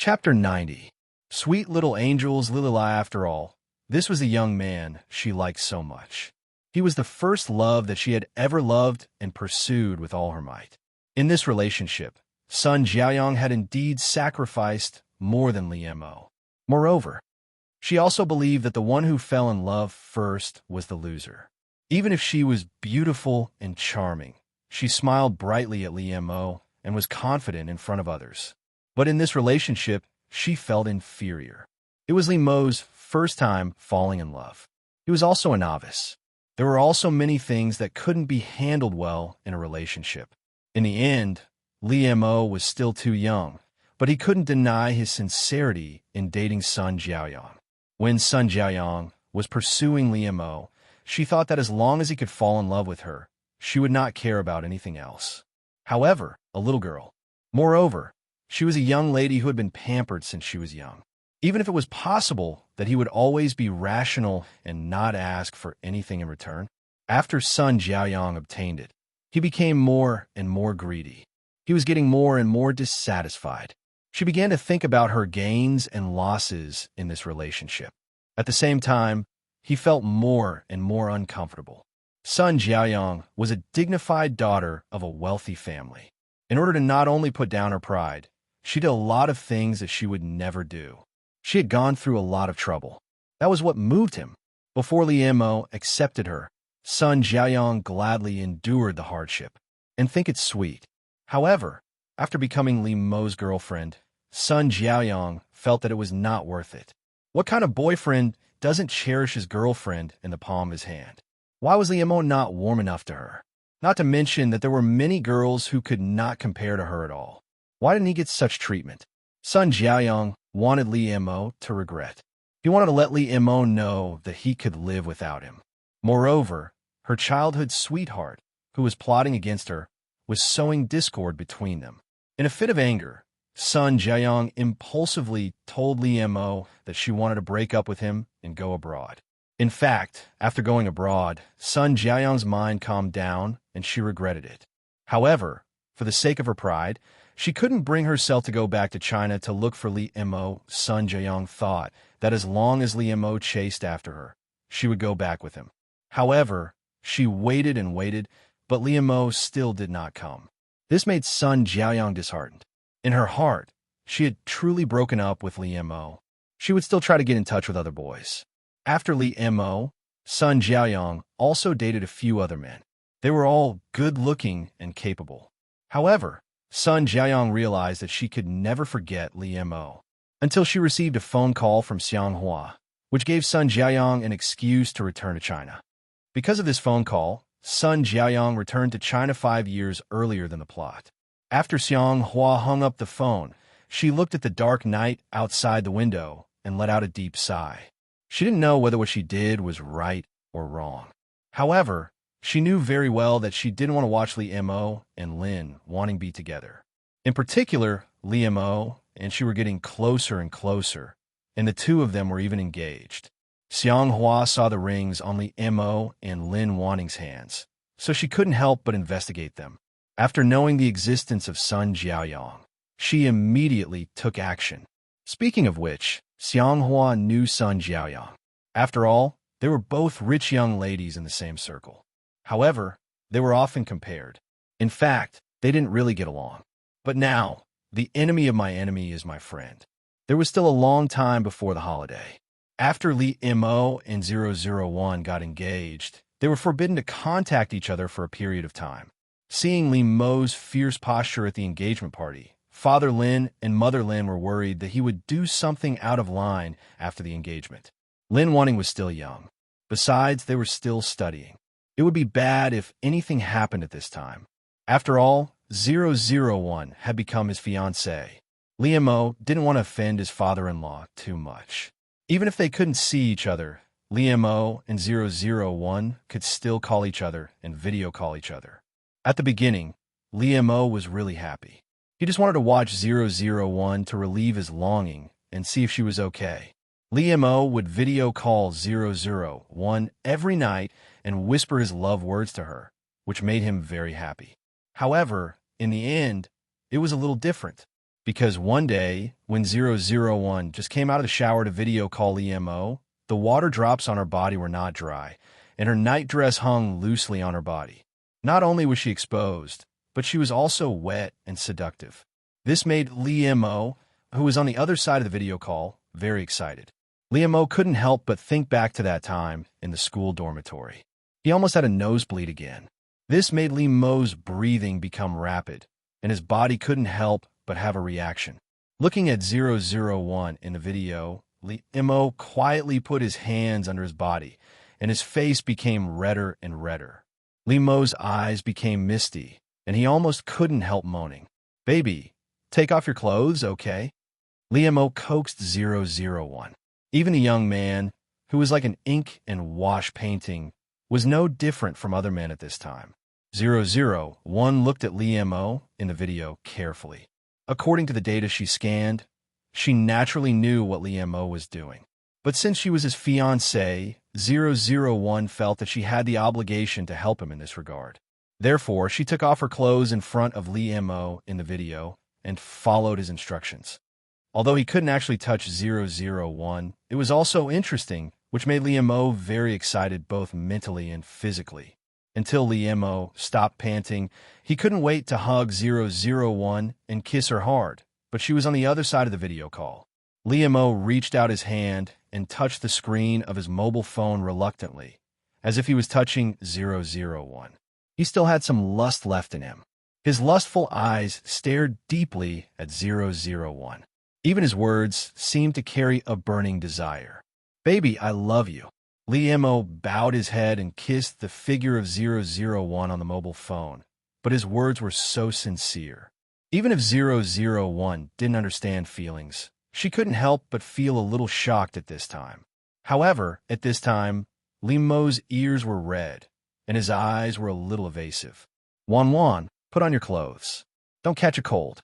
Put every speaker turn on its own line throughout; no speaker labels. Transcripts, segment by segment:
Chapter 90. Sweet little angels, Lilila. After all, this was a young man she liked so much. He was the first love that she had ever loved and pursued with all her might. In this relationship, Sun Jiaoyang had indeed sacrificed more than Li Mo. Moreover, she also believed that the one who fell in love first was the loser. Even if she was beautiful and charming, she smiled brightly at Li Mo and was confident in front of others. But in this relationship, she felt inferior. It was Li Mo's first time falling in love. He was also a novice. There were also many things that couldn't be handled well in a relationship. In the end, Li Mo was still too young, but he couldn't deny his sincerity in dating Sun Jiaoyang. When Sun Jiaoyang was pursuing Li Mo, she thought that as long as he could fall in love with her, she would not care about anything else. However, a little girl. Moreover, she was a young lady who had been pampered since she was young. Even if it was possible that he would always be rational and not ask for anything in return, after Sun Jiaoyang obtained it, he became more and more greedy. He was getting more and more dissatisfied. She began to think about her gains and losses in this relationship. At the same time, he felt more and more uncomfortable. Sun Jiaoyang was a dignified daughter of a wealthy family. In order to not only put down her pride, she did a lot of things that she would never do. She had gone through a lot of trouble. That was what moved him. Before Li Mo accepted her, Sun Jiaoyang gladly endured the hardship and think it's sweet. However, after becoming Li Mo's girlfriend, Sun Jiaoyang felt that it was not worth it. What kind of boyfriend doesn't cherish his girlfriend in the palm of his hand? Why was Li Mo not warm enough to her? Not to mention that there were many girls who could not compare to her at all. Why didn't he get such treatment? Sun Jiaoyang wanted Li Mo to regret. He wanted to let Li Mo know that he could live without him. Moreover, her childhood sweetheart, who was plotting against her, was sowing discord between them. In a fit of anger, Sun Jiaoyang impulsively told Li Mo that she wanted to break up with him and go abroad. In fact, after going abroad, Sun Jiaoyang's mind calmed down and she regretted it. However, for the sake of her pride, she couldn't bring herself to go back to China to look for Li Mo. Sun Jiaoyang thought that as long as Li Mo chased after her, she would go back with him. However, she waited and waited, but Li Mo still did not come. This made Sun Jiaoyang disheartened. In her heart, she had truly broken up with Li Mo. She would still try to get in touch with other boys. After Li Mo, Sun Jiaoyang also dated a few other men. They were all good-looking and capable. However, Sun Jiaoyang realized that she could never forget Li Mo until she received a phone call from Xianghua, which gave Sun Jiaoyang an excuse to return to China. Because of this phone call, Sun Jiaoyang returned to China 5 years earlier than the plot. After Xianghua hung up the phone, she looked at the dark night outside the window and let out a deep sigh. She didn't know whether what she did was right or wrong. However, she knew very well that she didn't want to watch Li Mo and Lin wanting to be together. In particular, Li Mo and she were getting closer and closer, and the two of them were even engaged. Xianghua saw the rings on Li Mo and Lin Wanning's hands, so she couldn't help but investigate them. After knowing the existence of Sun Jiaoyang, she immediately took action. Speaking of which, Xianghua knew Sun Jiaoyang. After all, they were both rich young ladies in the same circle. However, they were often compared. In fact, they didn't really get along. But now, the enemy of my enemy is my friend. There was still a long time before the holiday. After Li Mo and 001 got engaged, they were forbidden to contact each other for a period of time. Seeing Li Mo's fierce posture at the engagement party, Father Lin and Mother Lin were worried that he would do something out of line after the engagement. Lin Wanning was still young. Besides, they were still studying. It would be bad if anything happened at this time. After all, 001 had become his fiancée. Li Mo didn't want to offend his father-in-law too much. Even if they couldn't see each other, Li Mo and 001 could still call each other and video call each other. At the beginning, Li Mo was really happy. He just wanted to watch 001 to relieve his longing and see if she was okay. Li Mo would video call 001 every night and whisper his love words to her, which made him very happy. However, in the end, it was a little different. Because one day, when 001 just came out of the shower to video call EMO, the water drops on her body were not dry, and her night dress hung loosely on her body. Not only was she exposed, but she was also wet and seductive. This made EMO, who was on the other side of the video call, very excited. EMO couldn't help but think back to that time in the school dormitory. He almost had a nosebleed again. This made EMO's breathing become rapid, and his body couldn't help but have a reaction. Looking at 001 in the video, EMO quietly put his hands under his body, and his face became redder and redder. EMO's eyes became misty, and he almost couldn't help moaning. "Baby, take off your clothes, okay?" EMO coaxed 001. Even a young man, who was like an ink and wash painting, was no different from other men at this time. 001 looked at EMO in the video carefully. According to the data she scanned, she naturally knew what EMO was doing. But since she was his fiancée, 001 felt that she had the obligation to help him in this regard. Therefore, she took off her clothes in front of EMO in the video and followed his instructions. Although he couldn't actually touch 001, it was also interesting, which made EMO very excited both mentally and physically. Until EMO stopped panting, he couldn't wait to hug 001 and kiss her hard, but she was on the other side of the video call. EMO reached out his hand and touched the screen of his mobile phone reluctantly, as if he was touching 001. He still had some lust left in him. His lustful eyes stared deeply at 001. Even his words seemed to carry a burning desire. "Baby, I love you." EMO bowed his head and kissed the figure of 001 on the mobile phone, but his words were so sincere. Even if 001 didn't understand feelings, she couldn't help but feel a little shocked at this time. However, at this time, EMO's ears were red, and his eyes were a little evasive. "Wan, put on your clothes. Don't catch a cold."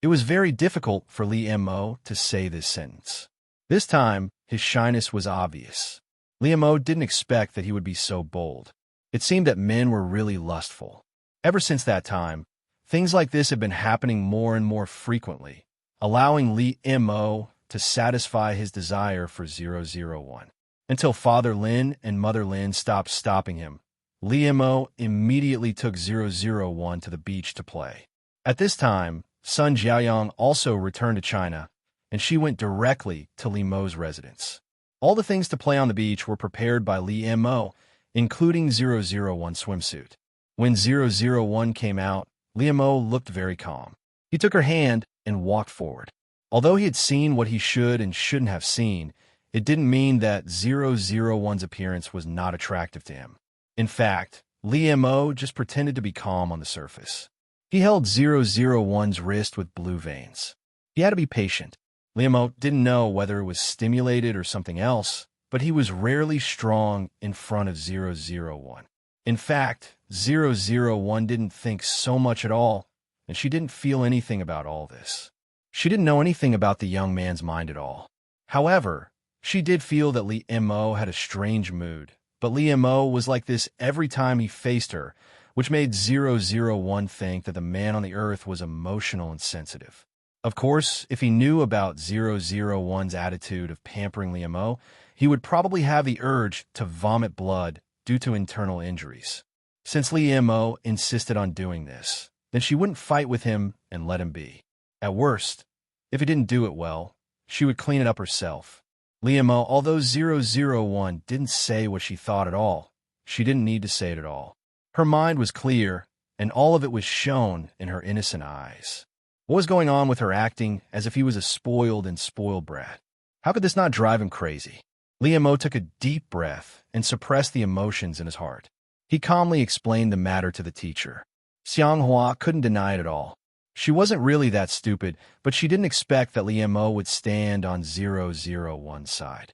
It was very difficult for EMO to say this sentence. This time, his shyness was obvious. EMO didn't expect that he would be so bold. It seemed that men were really lustful. Ever since that time, things like this have been happening more and more frequently, allowing EMO to satisfy his desire for 001. Until Father Lin and Mother Lin stopped stopping him, EMO immediately took 001 to the beach to play. At this time, Sun Jiaoyang also returned to China, and she went directly to EMO's residence. All the things to play on the beach were prepared by EMO, including 001's swimsuit. When 001 came out, EMO looked very calm. He took her hand and walked forward. Although he had seen what he should and shouldn't have seen, it didn't mean that 001's appearance was not attractive to him. In fact, EMO just pretended to be calm on the surface. He held 001's wrist with blue veins. He had to be patient. EMO didn't know whether it was stimulated or something else, but he was rarely strong in front of 001. In fact, 001 didn't think so much at all, and she didn't feel anything about all this. She didn't know anything about the young man's mind at all. However, she did feel that EMO had a strange mood, but EMO was like this every time he faced her, which made 001 think that the man on the earth was emotional and sensitive. Of course, if he knew about 001's attitude of pampering EMO, he would probably have the urge to vomit blood due to internal injuries. Since EMO insisted on doing this, then she wouldn't fight with him and let him be. At worst, if he didn't do it well, she would clean it up herself. EMO, although 001 didn't say what she thought at all, she didn't need to say it at all. Her mind was clear, and all of it was shown in her innocent eyes. What was going on with her acting as if he was a spoiled and spoiled brat? How could this not drive him crazy? EMO took a deep breath and suppressed the emotions in his heart. He calmly explained the matter to the teacher. Xianghua couldn't deny it at all. She wasn't really that stupid, but she didn't expect that EMO would stand on 001's side.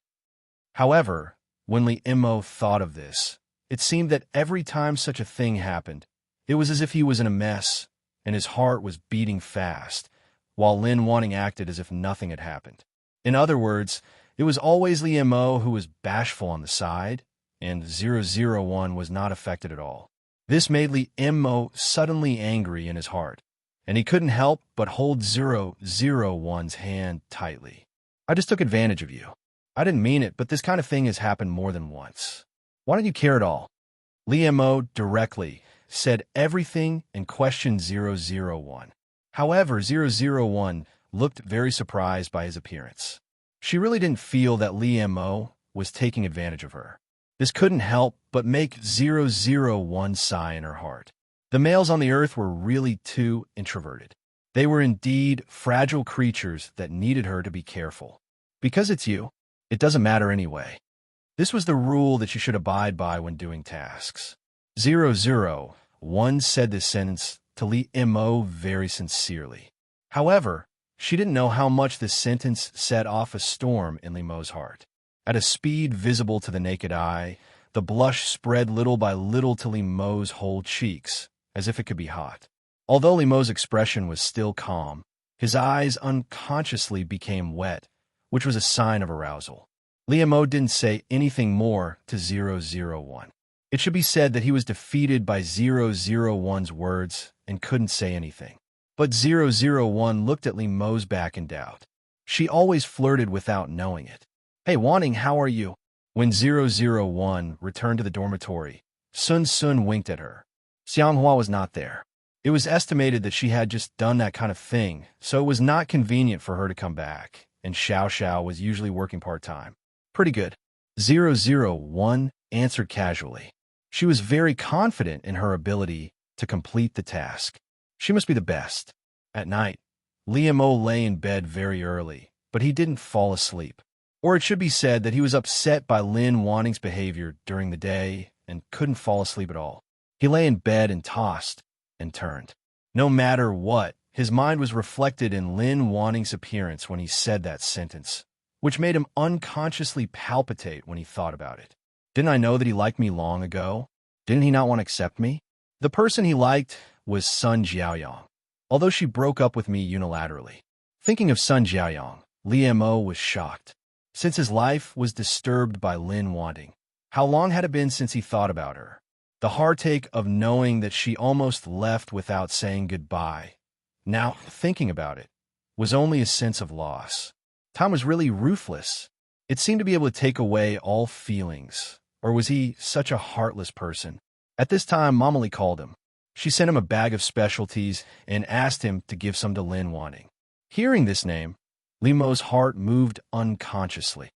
However, when EMO thought of this, it seemed that every time such a thing happened, it was as if he was in a mess, and his heart was beating fast, while Lin Wanting acted as if nothing had happened. In other words, it was always EMO who was bashful on the side, and 001 was not affected at all. This made EMO suddenly angry in his heart. and he couldn't help but hold 001's hand tightly. I just took advantage of you. I didn't mean it, but this kind of thing has happened more than once. Why don't you care at all? Liemo directly said everything and questioned 001. However, 001 looked very surprised by his appearance. She really didn't feel that Liemo was taking advantage of her. This couldn't help but make 001 sigh in her heart. The males on the earth were really too introverted. They were indeed fragile creatures that needed her to be careful. Because it's you, it doesn't matter anyway. This was the rule that you should abide by when doing tasks. 001 said this sentence to Liemo very sincerely. However, she didn't know how much this sentence set off a storm in Liemo's heart. At a speed visible to the naked eye, the blush spread little by little to Liemo's whole cheeks, as if it could be hot. Although Liemo's expression was still calm, his eyes unconsciously became wet, which was a sign of arousal. Liemo didn't say anything more to 001. It should be said that he was defeated by 001's words and couldn't say anything. But 001 looked at Liemo's back in doubt. She always flirted without knowing it. "Hey, Wanting, how are you?" When 001 returned to the dormitory, Sun Sun winked at her. Xianghua was not there. It was estimated that she had just done that kind of thing, so it was not convenient for her to come back, and Xiao Xiao was usually working part-time. "Pretty good," 001 answered casually. She was very confident in her ability to complete the task. She must be the best. At night, Liemo lay in bed very early, but he didn't fall asleep. Or it should be said that he was upset by Lin Wanting's behavior during the day and couldn't fall asleep at all. He lay in bed and tossed and turned. No matter what, his mind was reflected in Lin Wanting's appearance when he said that sentence, which made him unconsciously palpitate when he thought about it. Didn't I know that he liked me long ago? Didn't he not want to accept me? The person he liked was Sun Jiaoyang, although she broke up with me unilaterally. Thinking of Sun Jiaoyang, Liemo was shocked, since his life was disturbed by Lin Wanting. How long had it been since he thought about her? The heartache of knowing that she almost left without saying goodbye, now thinking about it, was only a sense of loss. Time was really ruthless. It seemed to be able to take away all feelings. Or was he such a heartless person? At this time, Mama Li called him. She sent him a bag of specialties and asked him to give some to Lin Wanting. Hearing this name, Liemo's heart moved unconsciously.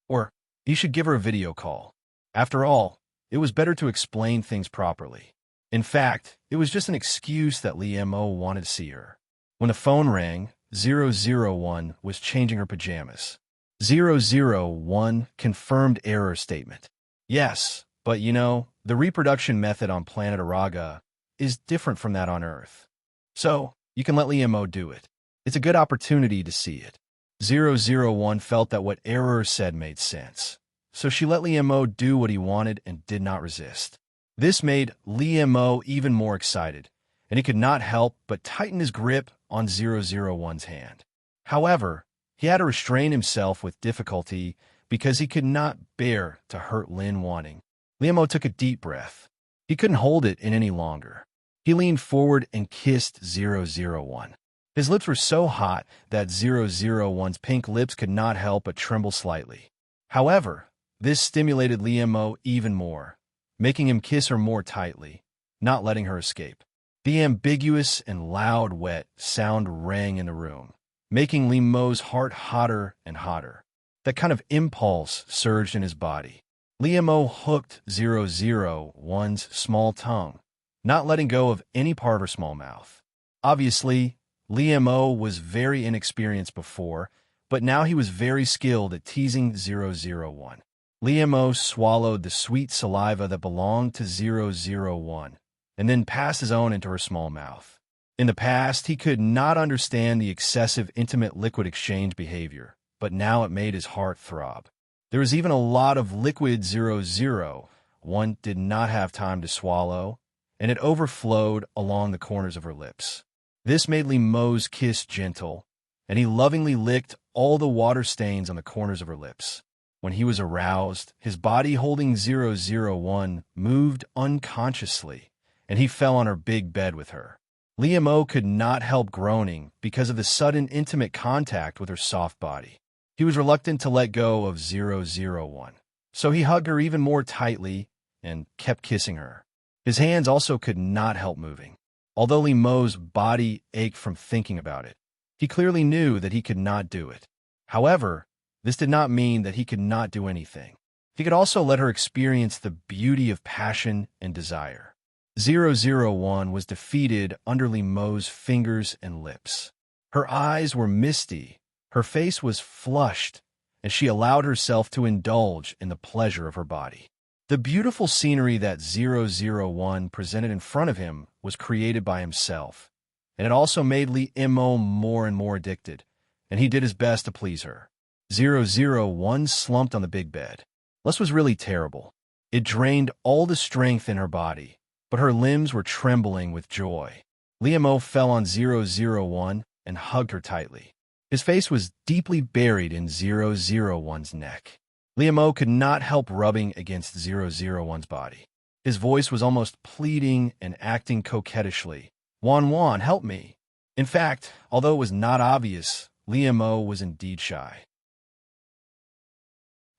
Or he should give her a video call. After all, it was better to explain things properly. In fact, it was just an excuse that Liemo wanted to see her. When the phone rang, 001 was changing her pajamas. 001 confirmed error statement. Yes, but you know, the reproduction method on planet Araga is different from that on Earth. So, you can let Liemo do it. It's a good opportunity to see it. 001 felt that what Error said made sense. So she let Liemo do what he wanted and did not resist. This made Liemo even more excited, and he could not help but tighten his grip on 001's hand. However, he had to restrain himself with difficulty because he could not bear to hurt Lin Wanting. Liemo took a deep breath. He couldn't hold it in any longer. He leaned forward and kissed 001. His lips were so hot that 001's pink lips could not help but tremble slightly. However, this stimulated Liemo even more, making him kiss her more tightly, not letting her escape. The ambiguous and loud wet sound rang in the room, making Liemo's heart hotter and hotter. That kind of impulse surged in his body. Liemo hooked 001's small tongue, not letting go of any part of her small mouth. Obviously, Liemo was very inexperienced before, but now he was very skilled at teasing 001. Liemo swallowed the sweet saliva that belonged to 001, and then passed his own into her small mouth. In the past, he could not understand the excessive intimate liquid exchange behavior, but now it made his heart throb. There was even a lot of liquid 001 did not have time to swallow, and it overflowed along the corners of her lips. This made Liemo's kiss gentle, and he lovingly licked all the water stains on the corners of her lips. When he was aroused, his body holding 001 moved unconsciously, and he fell on her big bed with her. Liam could not help groaning because of the sudden intimate contact with her soft body. He was reluctant to let go of 001, so he hugged her even more tightly and kept kissing her. His hands also could not help moving. Although Liam's body ached from thinking about it, he clearly knew that he could not do it. However, this did not mean that he could not do anything. He could also let her experience the beauty of passion and desire. 001 was defeated under Liam's fingers and lips. Her eyes were misty, her face was flushed, and she allowed herself to indulge in the pleasure of her body. The beautiful scenery that 001 presented in front of him was created by himself, and it also made Liam more and more addicted, and he did his best to please her. 001 slumped on the big bed. Lust was really terrible. It drained all the strength in her body, but her limbs were trembling with joy. Liam fell on 001 and hugged her tightly. His face was deeply buried in 001's neck. Liam could not help rubbing against 001's body. His voice was almost pleading and acting coquettishly. Wan, help me. In fact, although it was not obvious, Liam was indeed shy.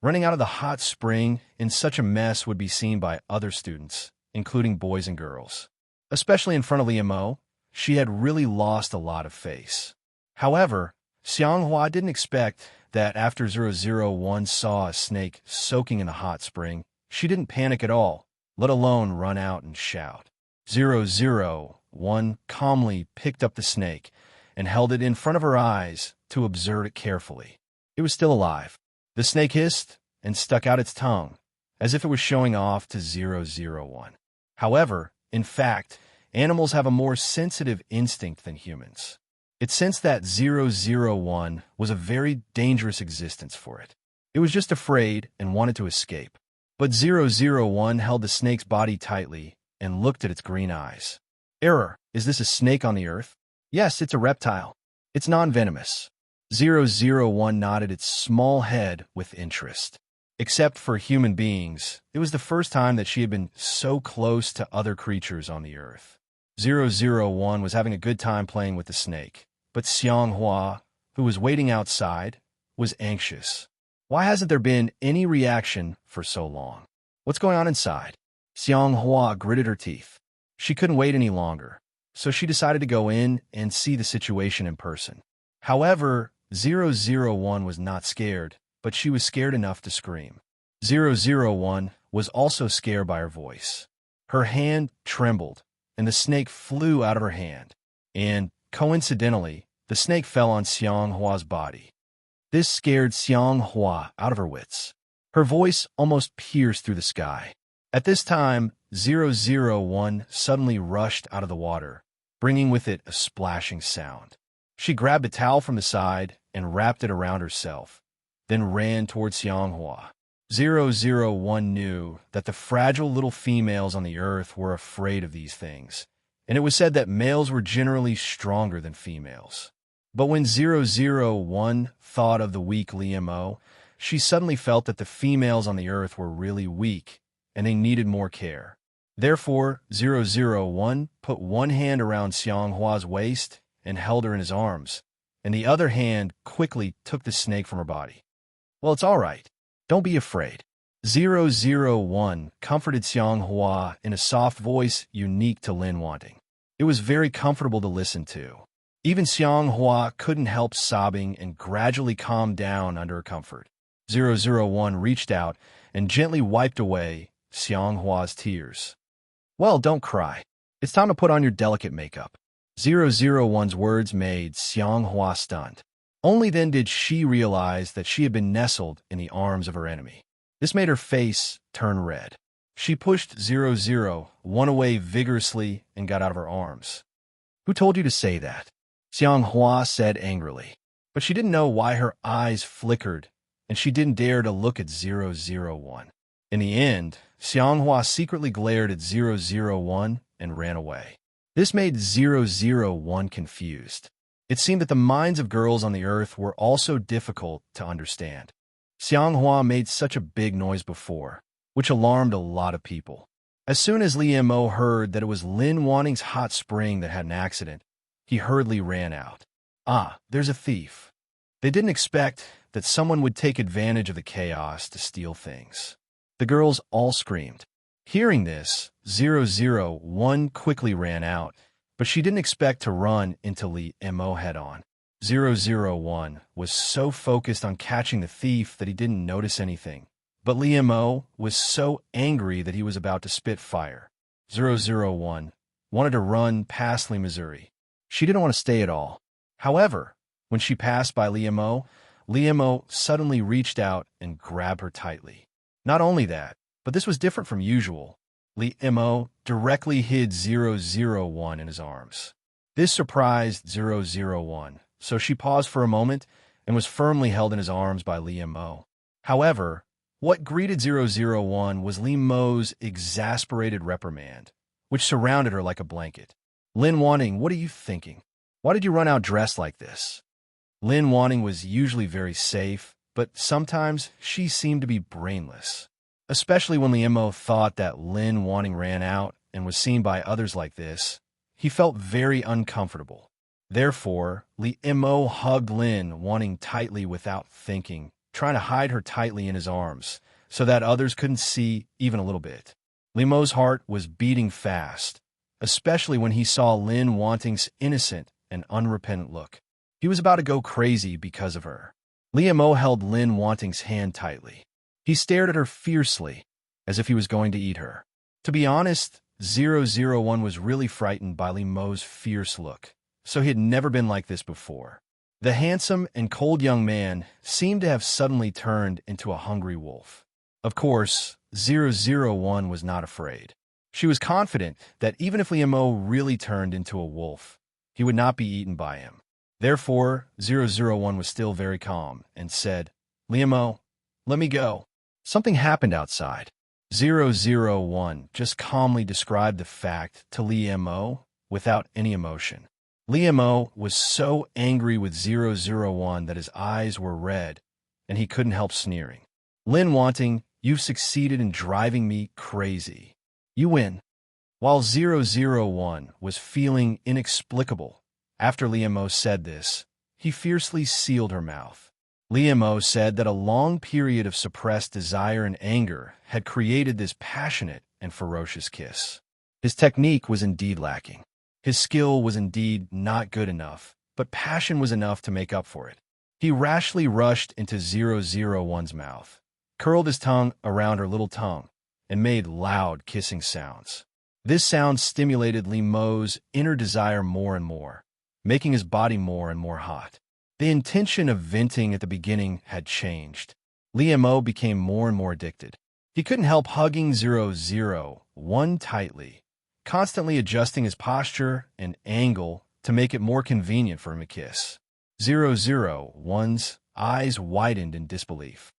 Running out of the hot spring in such a mess would be seen by other students, including boys and girls. Especially in front of Liam, she had really lost a lot of face. However, Xianghua didn't expect that after 001 saw a snake soaking in the hot spring, she didn't panic at all, let alone run out and shout. 001 calmly picked up the snake and held it in front of her eyes to observe it carefully. It was still alive. The snake hissed and stuck out its tongue, as if it was showing off to 001. However, in fact, animals have a more sensitive instinct than humans. It sensed that 001 was a very dangerous existence for it. It was just afraid and wanted to escape. But 001 held the snake's body tightly and looked at its green eyes. Error, is this a snake on the earth? Yes, it's a reptile. It's non-venomous. 001 nodded its small head with interest. Except for human beings, it was the first time that she had been so close to other creatures on the earth. 001 was having a good time playing with the snake, but Xianghua, who was waiting outside, was anxious. Why hasn't there been any reaction for so long? What's going on inside? Xianghua gritted her teeth. She couldn't wait any longer, so she decided to go in and see the situation in person. However, 001 was not scared, but she was scared enough to scream. 001 was also scared by her voice. Her hand trembled, and the snake flew out of her hand. And, coincidentally, the snake fell on Xianghua's body. This scared Xianghua out of her wits. Her voice almost pierced through the sky. At this time, 001 suddenly rushed out of the water, bringing with it a splashing sound. She grabbed a towel from the side and wrapped it around herself, then ran towards Xianghua. 001 knew that the fragile little females on the earth were afraid of these things, and it was said that males were generally stronger than females. But when 001 thought of the weak Liam, she suddenly felt that the females on the earth were really weak, and they needed more care. Therefore, 001 put one hand around Xianghua's waist and held her in his arms, and the other hand quickly took the snake from her body. Well, it's all right. Don't be afraid. 001 comforted Xianghua in a soft voice unique to Lin Wanting. It was very comfortable to listen to. Even Xianghua couldn't help sobbing and gradually calmed down under her comfort. 001 reached out and gently wiped away Xianghua's tears. Well, don't cry. It's time to put on your delicate makeup. 001's words made Xianghua stunned. Only then did she realize that she had been nestled in the arms of her enemy. This made her face turn red. She pushed 001 away vigorously and got out of her arms. Who told you to say that? Xianghua said angrily. But she didn't know why her eyes flickered, and she didn't dare to look at 001. In the end, Xianghua secretly glared at 001 and ran away. This made 001 confused. It seemed that the minds of girls on the earth were also difficult to understand. Xianghua made such a big noise before, which alarmed a lot of people. As soon as Li Mo heard that it was Lin Wanting's hot spring that had an accident, he hurriedly ran out. Ah, there's a thief. They didn't expect that someone would take advantage of the chaos to steal things. The girls all screamed. Hearing this, 001 quickly ran out, but she didn't expect to run into Li Mo head-on. 001 was so focused on catching the thief that he didn't notice anything. But Li Mo was so angry that he was about to spit fire. 001 wanted to run past Li Missouri. She didn't want to stay at all. However, when she passed by Li Mo suddenly reached out and grabbed her tightly. Not only that, but this was different from usual. Li Mo directly hid 001 in his arms. This surprised 001, so she paused for a moment and was firmly held in his arms by Li Mo. However, what greeted 001 was Li Mo's exasperated reprimand, which surrounded her like a blanket. Lin Wanting, what are you thinking? Why did you run out dressed like this? Lin Wanting was usually very safe, but sometimes she seemed to be brainless. Especially when Li Mo thought that Lin Wanting ran out and was seen by others like this, he felt very uncomfortable. Therefore, Li Mo hugged Lin Wanting tightly without thinking, trying to hide her tightly in his arms so that others couldn't see even a little bit. Li Mo's heart was beating fast, especially when he saw Lin Wanting's innocent and unrepentant look. He was about to go crazy because of her. Li Mo held Lin Wanting's hand tightly. He stared at her fiercely, as if he was going to eat her. To be honest, 001 was really frightened by Li Mo's fierce look, so he had never been like this before. The handsome and cold young man seemed to have suddenly turned into a hungry wolf. Of course, 001 was not afraid. She was confident that even if Li Mo really turned into a wolf, he would not be eaten by him. Therefore, 001 was still very calm and said, Li Mo, let me go. Something happened outside. 001 just calmly described the fact to Li Mo without any emotion. Li Mo was so angry with 001 that his eyes were red, and he couldn't help sneering. Lin Wanting, you've succeeded in driving me crazy. You win. While 001 was feeling inexplicable after Li Mo said this, he fiercely sealed her mouth. Li Mo said that a long period of suppressed desire and anger had created this passionate and ferocious kiss. His technique was indeed lacking. His skill was indeed not good enough, but passion was enough to make up for it. He rashly rushed into 001's mouth, curled his tongue around her little tongue, and made loud kissing sounds. This sound stimulated Li Mo's inner desire more and more, making his body more and more hot. The intention of venting at the beginning had changed. Li Mo became more and more addicted. He couldn't help hugging 001 tightly, constantly adjusting his posture and angle to make it more convenient for him to kiss. 001's eyes widened in disbelief.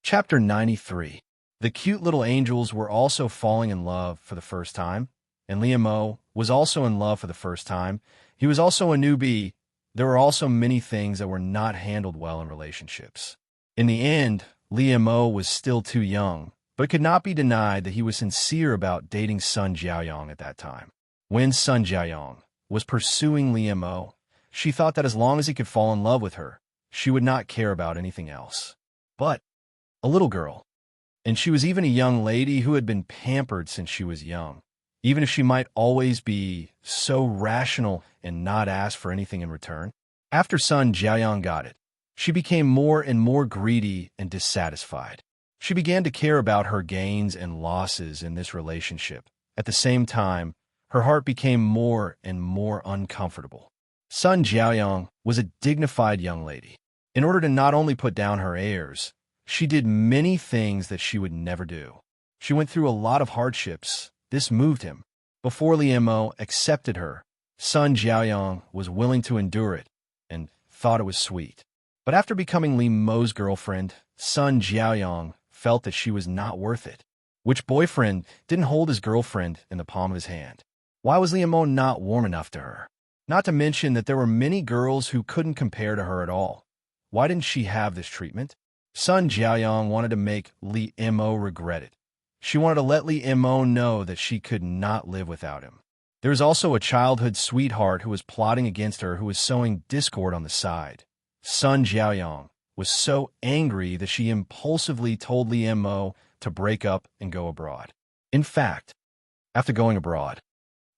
Chapter 93. The cute little angels were also falling in love for the first time, and Li Mo was also in love for the first time. He was also a newbie. There were also many things that were not handled well in relationships. In the end, Li Mo was still too young, but it could not be denied that he was sincere about dating Sun Jiaoyong at that time. When Sun Jiaoyong was pursuing Li Mo, she thought that as long as he could fall in love with her, she would not care about anything else. But a little girl, and she was even a young lady who had been pampered since she was young, even if she might always be so rational and not ask for anything in return. After Sun Jiaoyong got it, she became more and more greedy and dissatisfied. She began to care about her gains and losses in this relationship. At the same time, her heart became more and more uncomfortable. Sun Jiaoyong was a dignified young lady. In order to not only put down her airs, she did many things that she would never do. She went through a lot of hardships. This moved him. Before Li Mo accepted her, Sun Jiaoyong was willing to endure it and thought it was sweet. But after becoming Li Mo's girlfriend, Sun Jiaoyong felt that she was not worth it. Which boyfriend didn't hold his girlfriend in the palm of his hand? Why was Li Mo not warm enough to her? Not to mention that there were many girls who couldn't compare to her at all. Why didn't she have this treatment? Sun Jiaoyong wanted to make Li Mo regret it. She wanted to let Li Mo know that she could not live without him. There was also a childhood sweetheart who was plotting against her, who was sowing discord on the side. Sun Jiaoyang was so angry that she impulsively told Li Mo to break up and go abroad. In fact, after going abroad,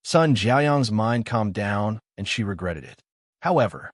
Sun Jiaoyang's mind calmed down and she regretted it. However,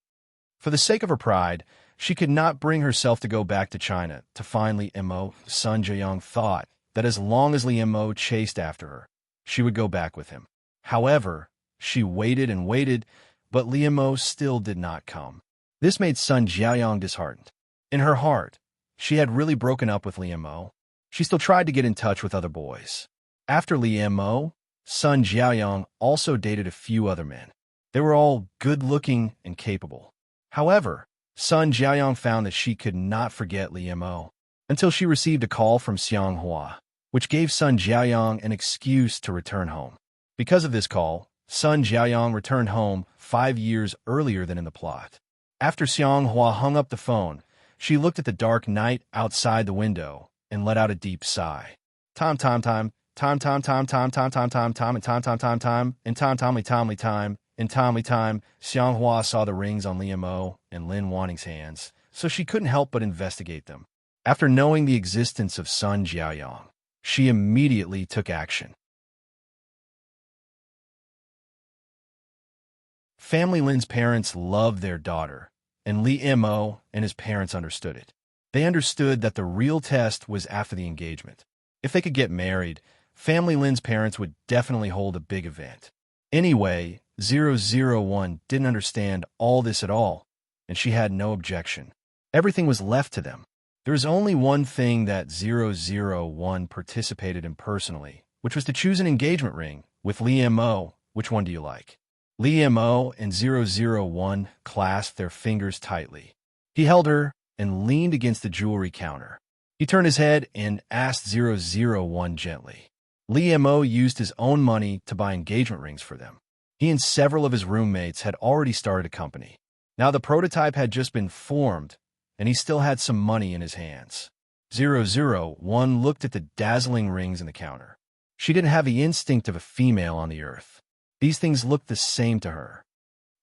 for the sake of her pride, she could not bring herself to go back to China to find Li Mo. Sun Jiaoyang thought that as long as Li Mo chased after her, she would go back with him. However, she waited and waited, but Li Mo still did not come. This made Sun Jiaoyang disheartened. In her heart, she had really broken up with Li Mo. She still tried to get in touch with other boys. After Li Mo, Sun Jiaoyang also dated a few other men. They were all good-looking and capable. However, Sun Jiaoyang found that she could not forget Li Mo until she received a call from Xianghua, which gave Sun Jiaoyang an excuse to return home. Because of this call, Sun Jiaoyang returned home 5 years earlier than in the plot. After Xianghua hung up the phone, she looked at the dark night outside the window and let out a deep sigh. Time, time, time, time, time, time, time, time, time, time, time, and time, time, time, time, and time, timely, timely, time, and timely, time. Xianghua saw the rings on Li Mo and Lin Wanning's hands, so she couldn't help but investigate them. After knowing the existence of Sun Jiaoyang, she immediately took action. Family Lin's parents loved their daughter, and Li Mo and his parents understood it. They understood that the real test was after the engagement. If they could get married, Family Lin's parents would definitely hold a big event. Anyway, 001 didn't understand all this at all, and she had no objection. Everything was left to them. There was only one thing that 001 participated in personally, which was to choose an engagement ring with Li Mo. Which one do you like? Li Mo and 001 clasped their fingers tightly. He held her and leaned against the jewelry counter. He turned his head and asked 001 gently. Li Mo used his own money to buy engagement rings for them. He and several of his roommates had already started a company. Now the prototype had just been formed, and he still had some money in his hands. 001 looked at the dazzling rings in the counter. She didn't have the instinct of a female on the earth. These things looked the same to her.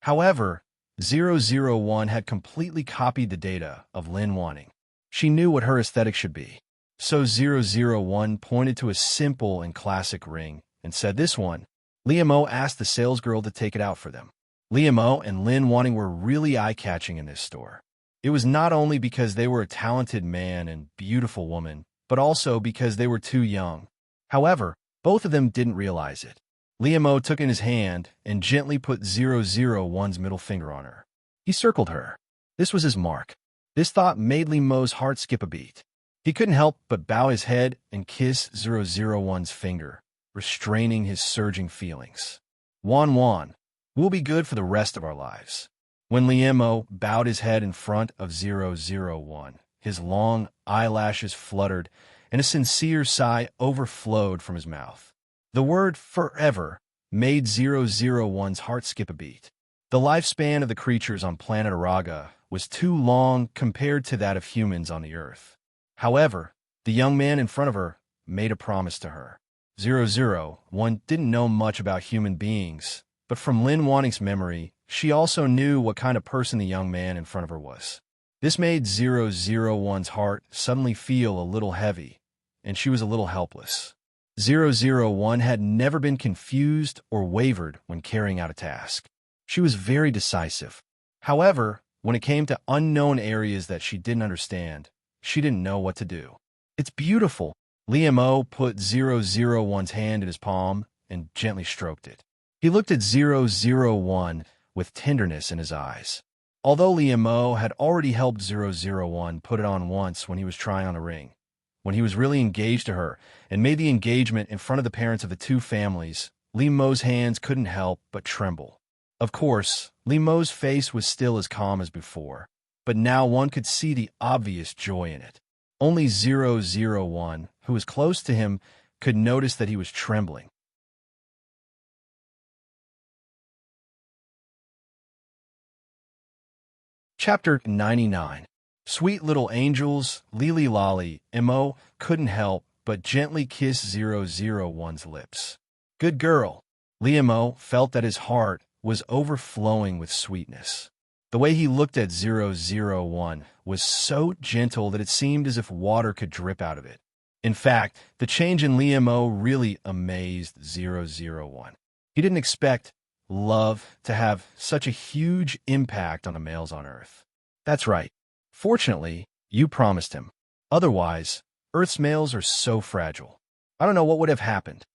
However, 001 had completely copied the data of Lin Wanning. She knew what her aesthetic should be. So 001 pointed to a simple and classic ring and said, "This one." Li Mo asked the salesgirl to take it out for them. Li Mo and Lin Wanning were really eye-catching in this store. It was not only because they were a talented man and beautiful woman, but also because they were too young. However, both of them didn't realize it. Li Mo took in his hand and gently put 001's middle finger on her. He circled her. This was his mark. This thought made Li Mo's heart skip a beat. He couldn't help but bow his head and kiss 001's finger, restraining his surging feelings. Wan, we'll be good for the rest of our lives. When Li Mo bowed his head in front of 001, his long eyelashes fluttered and a sincere sigh overflowed from his mouth. The word forever made 001's heart skip a beat. The lifespan of the creatures on planet Araga was too long compared to that of humans on the Earth. However, the young man in front of her made a promise to her. 001 didn't know much about human beings, but from Lin Wanning's memory, she also knew what kind of person the young man in front of her was. This made 001's heart suddenly feel a little heavy, and she was a little helpless. 001 had never been confused or wavered when carrying out a task. She was very decisive. However, when it came to unknown areas that she didn't understand, she didn't know what to do. "It's beautiful." Li Mo put 001's hand in his palm and gently stroked it. He looked at 001 with tenderness in his eyes. Although Li Mo had already helped 001 put it on once when he was trying on a ring, when he was really engaged to her and made the engagement in front of the parents of the two families, Li Mo's hands couldn't help but tremble. Of course, Li Mo's face was still as calm as before, but now one could see the obvious joy in it. Only 001, who was close to him, could notice that he was trembling. Chapter 99. Sweet little angels, Lili Lolly, Mo couldn't help but gently kissed 001's lips. Good girl. Liam felt that his heart was overflowing with sweetness. The way he looked at 001 was so gentle that it seemed as if water could drip out of it. In fact, the change in Liam really amazed 001. He didn't expect love to have such a huge impact on the males on Earth. That's right. Fortunately, you promised him. Otherwise, Earth's males are so fragile. I don't know what would have happened.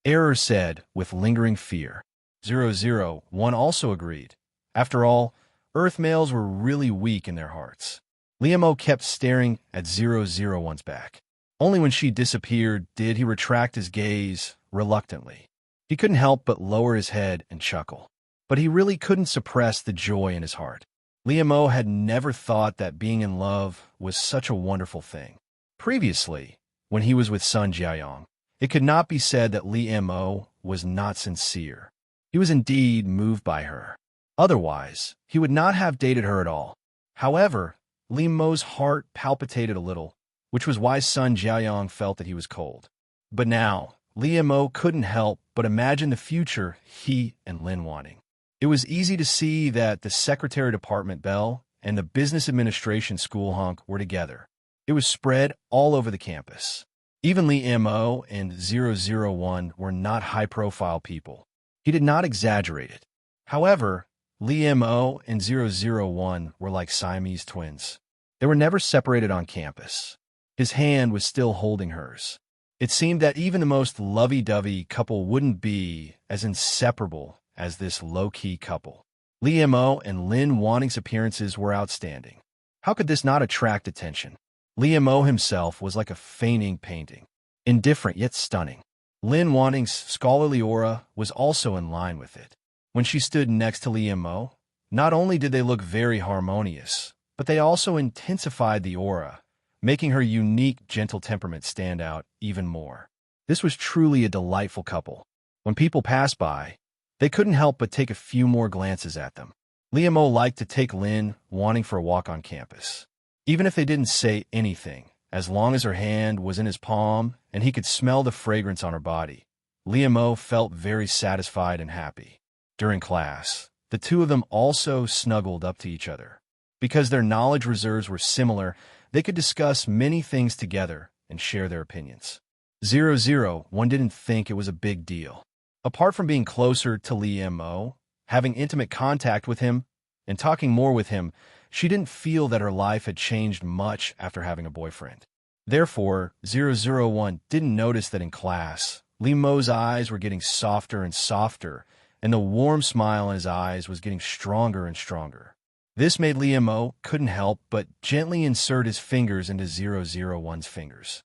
Error said with lingering fear. 001 also agreed. After all, Earth males were really weak in their hearts. Liam kept staring at 001's back. Only when she disappeared did he retract his gaze reluctantly. He couldn't help but lower his head and chuckle. But he really couldn't suppress the joy in his heart. Liam had never thought that being in love was such a wonderful thing. Previously, when he was with Sun Jiayong, it could not be said that Liam was not sincere. He was indeed moved by her. Otherwise, he would not have dated her at all. However, Liam's heart palpitated a little, which was why Sun Jiayong felt that he was cold. But now, Liam couldn't help but imagine the future he and Lin wanting. It was easy to see that the Secretary Department Bell and the Business Administration School Hunk were together. It was spread all over the campus. Even Liam and 001 were not high-profile people. He did not exaggerate it. However, Liam and 001 were like Siamese twins. They were never separated on campus. His hand was still holding hers. It seemed that even the most lovey-dovey couple wouldn't be as inseparable as this low-key couple. Liam and Lin Wanning's appearances were outstanding. How could this not attract attention? Liam himself was like a fainting painting, indifferent yet stunning. Lin Wanning's scholarly aura was also in line with it. When she stood next to Liam, not only did they look very harmonious, but they also intensified the aura, making her unique, gentle temperament stand out even more. This was truly a delightful couple. When people passed by, they couldn't help but take a few more glances at them. Liam liked to take Lin Wanning for a walk on campus. Even if they didn't say anything, as long as her hand was in his palm and he could smell the fragrance on her body, Liam felt very satisfied and happy. During class, the two of them also snuggled up to each other. Because their knowledge reserves were similar, they could discuss many things together and share their opinions. 001 didn't think it was a big deal. Apart from being closer to Liam, having intimate contact with him, and talking more with him, she didn't feel that her life had changed much after having a boyfriend. Therefore, 001 didn't notice that in class, Liam's eyes were getting softer and softer, and the warm smile in his eyes was getting stronger and stronger. This made Liam couldn't help but gently insert his fingers into 001's fingers.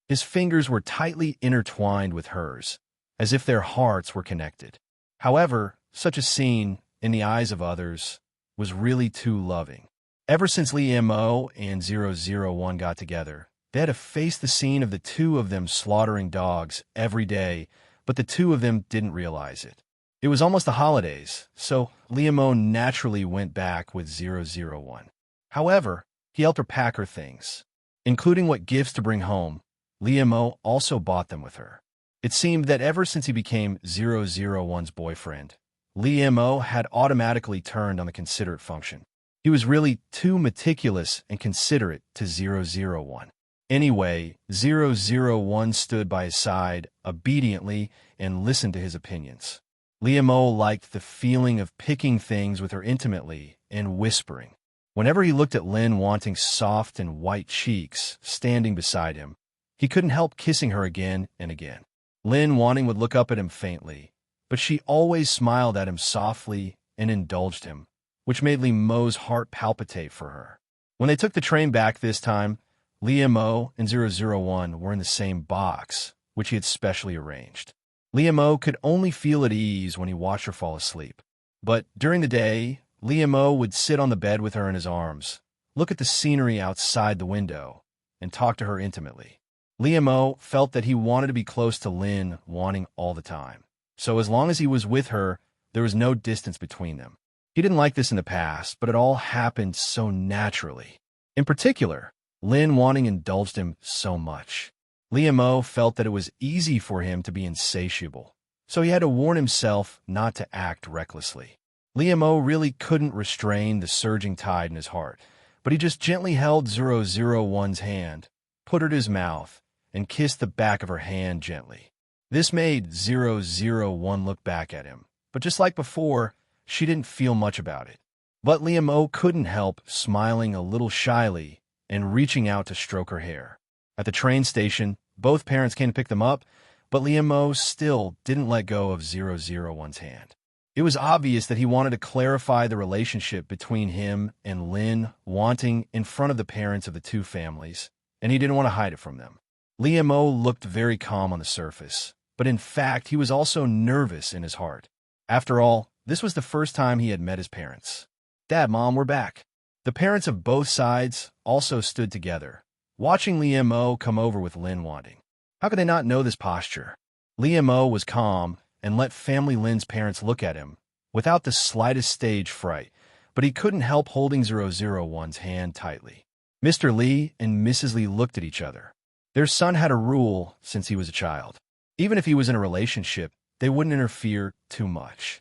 His fingers were tightly intertwined with hers, as if their hearts were connected. However, such a scene, in the eyes of others, was really too loving. Ever since Liam and 001 got together, they had to face the scene of the two of them slaughtering dogs every day, but the two of them didn't realize it. It was almost the holidays, so Liam naturally went back with 001. However, he helped her pack her things. Including what gifts to bring home, Liam also bought them with her. It seemed that ever since he became 001's boyfriend, Liam had automatically turned on the considerate function. He was really too meticulous and considerate to 001. Anyway, 001 stood by his side obediently and listened to his opinions. Liam liked the feeling of picking things with her intimately and whispering. Whenever he looked at Lin Wanning's soft and white cheeks standing beside him, he couldn't help kissing her again and again. Lin Wanning would look up at him faintly, but she always smiled at him softly and indulged him, which made Liam's heart palpitate for her. When they took the train back this time, Liam and 001 were in the same box, which he had specially arranged. Liam could only feel at ease when he watched her fall asleep. But during the day, Liam would sit on the bed with her in his arms, look at the scenery outside the window, and talk to her intimately. Liam felt that he wanted to be close to Lin Wanning all the time. So as long as he was with her, there was no distance between them. He didn't like this in the past, but it all happened so naturally. In particular, Lin Wanning indulged him so much. Liam felt that it was easy for him to be insatiable, so he had to warn himself not to act recklessly. Liam really couldn't restrain the surging tide in his heart, but he just gently held 001's hand, put her to his mouth, and kissed the back of her hand gently. This made 001 look back at him, but just like before, she didn't feel much about it. But Liam couldn't help smiling a little shyly and reaching out to stroke her hair. At the train station, both parents came to pick them up, but Liam still didn't let go of 001's hand. It was obvious that he wanted to clarify the relationship between him and Lin, wanting in front of the parents of the two families, and he didn't want to hide it from them. Liam looked very calm on the surface, but in fact he was also nervous in his heart. After all, this was the first time he had met his parents. "Dad, Mom, we're back." The parents of both sides also stood together, watching Liam come over with Lin wanting. How could they not know this posture? Liam was calm and let family Lin's parents look at him without the slightest stage fright, but he couldn't help holding 001's hand tightly. Mr. Lee and Mrs. Lee looked at each other. Their son had a rule since he was a child. Even if he was in a relationship, they wouldn't interfere too much.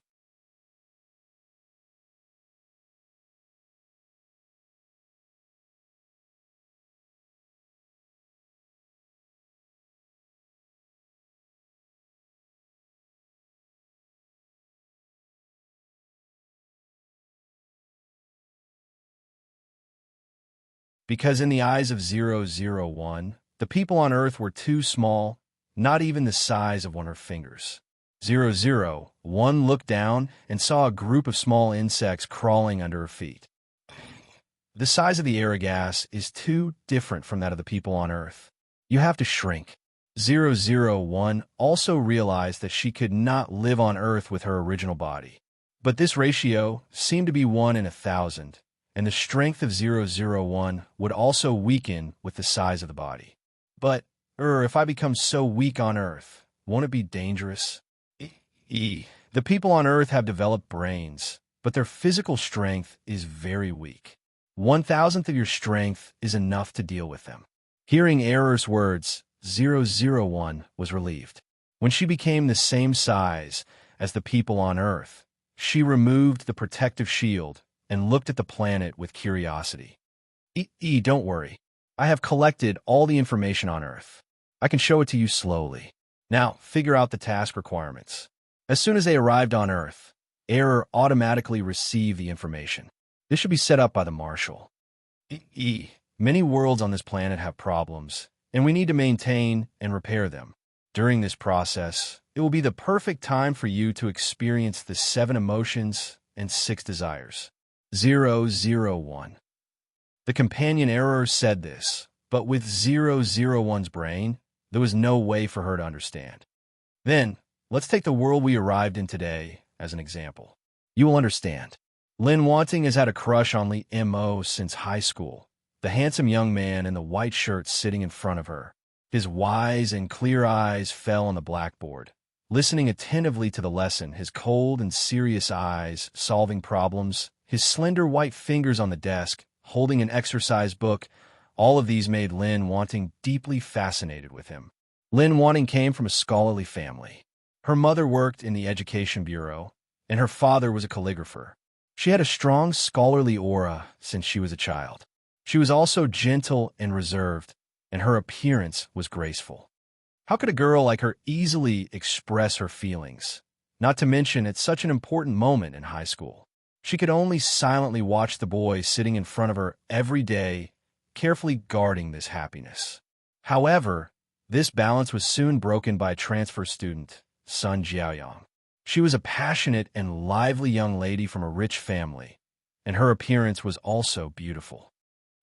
Because in the eyes of 001, the people on Earth were too small, not even the size of one of her fingers. 001 looked down and saw a group of small insects crawling under her feet. The size of the Aragas is too different from that of the people on Earth. You have to shrink. 001 also realized that she could not live on Earth with her original body. But this ratio seemed to be 1 in 1,000, and the strength of 001 would also weaken with the size of the body. But, if I become so weak on Earth, won't it be dangerous? The people on Earth have developed brains, but their physical strength is very weak. 1,000th of your strength is enough to deal with them. Hearing Error's words, 001 was relieved. When she became the same size as the people on Earth, she removed the protective shield and looked at the planet with curiosity. Don't worry. I have collected all the information on Earth. I can show it to you slowly. Now, figure out the task requirements. As soon as they arrived on Earth, Error automatically received the information. This should be set up by the Marshal. Many worlds on this planet have problems, and we need to maintain and repair them. During this process, it will be the perfect time for you to experience the 7 emotions and 6 desires. 001. The companion Error said this, but with 001's brain, there was no way for her to understand. Then, let's take the world we arrived in today as an example. You will understand. Lin Wanting has had a crush on Lee M.O. since high school, the handsome young man in the white shirt sitting in front of her. His wise and clear eyes fell on the blackboard. Listening attentively to the lesson, his cold and serious eyes solving problems, his slender white fingers on the desk, holding an exercise book, all of these made Lin Wanting deeply fascinated with him. Lin Wanting came from a scholarly family. Her mother worked in the Education Bureau, and her father was a calligrapher. She had a strong scholarly aura since she was a child. She was also gentle and reserved, and her appearance was graceful. How could a girl like her easily express her feelings, not to mention at such an important moment in high school? She could only silently watch the boy sitting in front of her every day, carefully guarding this happiness. However, this balance was soon broken by a transfer student, Sun Jiaoyang. She was a passionate and lively young lady from a rich family, and her appearance was also beautiful.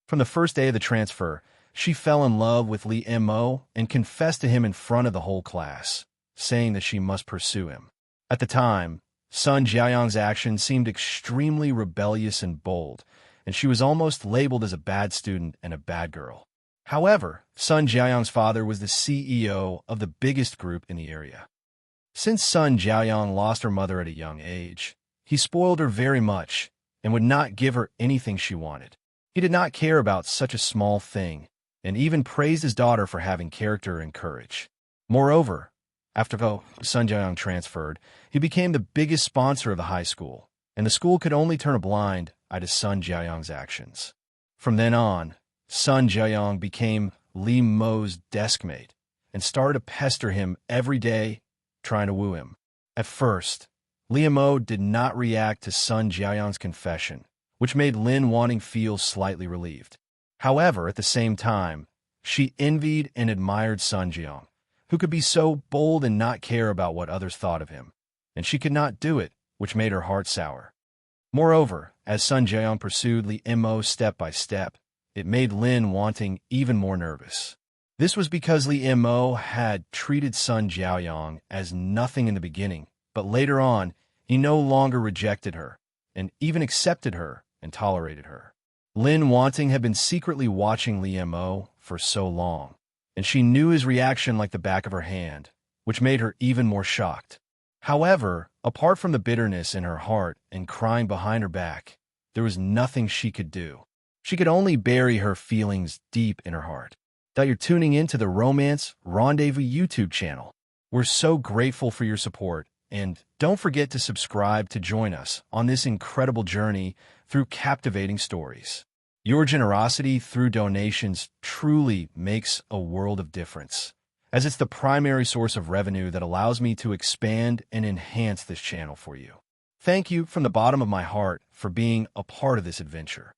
From the first day of the transfer, she fell in love with Li Mo and confessed to him in front of the whole class, saying that she must pursue him. At the time, Sun Jiaoyang's actions seemed extremely rebellious and bold, and she was almost labeled as a bad student and a bad girl. However, Sun Jiaoyang's father was the CEO of the biggest group in the area. Since Sun Jiaoyang lost her mother at a young age, he spoiled her very much and would not give her anything she wanted. He did not care about such a small thing and even praised his daughter for having character and courage. Moreover, after Sun Jiayang transferred, he became the biggest sponsor of the high school, and the school could only turn a blind eye to Sun Jiayang's actions. From then on, Sun Jiayang became Li Mo's deskmate and started to pester him every day, trying to woo him. At first, Li Mo did not react to Sun Jiayang's confession, which made Lin Wanting feel slightly relieved. However, at the same time, she envied and admired Sun Jiayang, who could be so bold and not care about what others thought of him, and she could not do it, which made her heart sour. Moreover, as Sun Jiayang pursued Li Mo step by step, it made Lin Wanting even more nervous. This was because Li Mo had treated Sun Jiayang as nothing in the beginning, but later on, he no longer rejected her, and even accepted her and tolerated her. Lin Wanting had been secretly watching Li Mo for so long, and she knew his reaction like the back of her hand, which made her even more shocked. However, apart from the bitterness in her heart and crying behind her back, there was nothing she could do. She could only bury her feelings deep in her heart. That you're tuning in to the Romance Rendezvous YouTube channel. We're so grateful for your support, and don't forget to subscribe to join us on this incredible journey through captivating stories. Your generosity through donations truly makes a world of difference, as it's the primary source of revenue that allows me to expand and enhance this channel for you. Thank you from the bottom of my heart for being a part of this adventure.